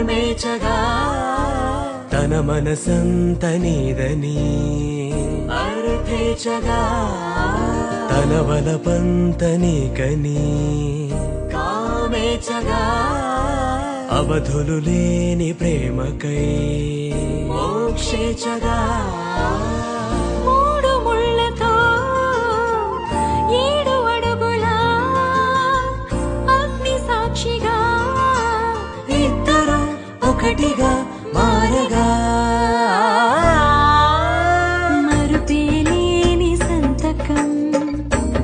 మర్మేచగా తన మనసంత నీదని అర్థేచగా తన వలపంత నీకని కామేచగా అవధులు లేని ప్రేమకై మోక్షేచగా మూడు ముళ్ళతో 7 అడుగుల అగ్ని సాక్షిగా ఇద్దరు ఒకటిగా మారగా మరుపేలేని సంతకం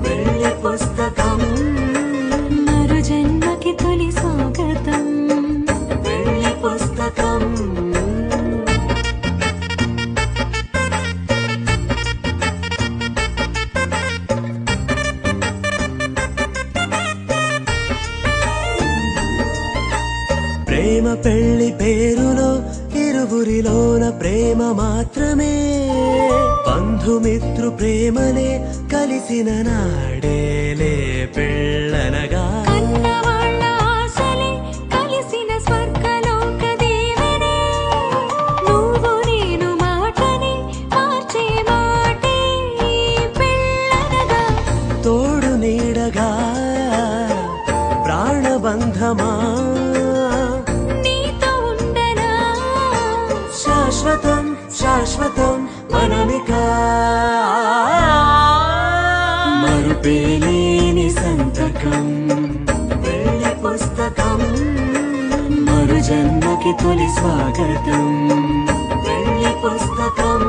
వెళ్ళి పుస్తకం మరు జన్మకి తొలి స్వాగతం వెళ్ళి పుస్తకం ప్రేమ పెళ్లి పేరులో ఇరువురిలోన ప్రేమ మాత్రమే బంధుమిత్రు ప్రేమనే కలిసిన నాడేలే పెళ్ళనగా కన్నవాళ్ళ ఆశలే కలిసిన స్వర్గలోక దీవెనే నువ్వు నేను మాటని మార్చే మాటే పెళ్ళనగా తోడు నీడగా ప్రాణబంధమా నీతో ఉండనా శాశ్వతం శాశ్వతం మనమిక మరుపేలేని సంతకం వెళ్ళి పుస్తకం మరు జన్మకి తొలి స్వాగతం వెళ్ళి పుస్తకం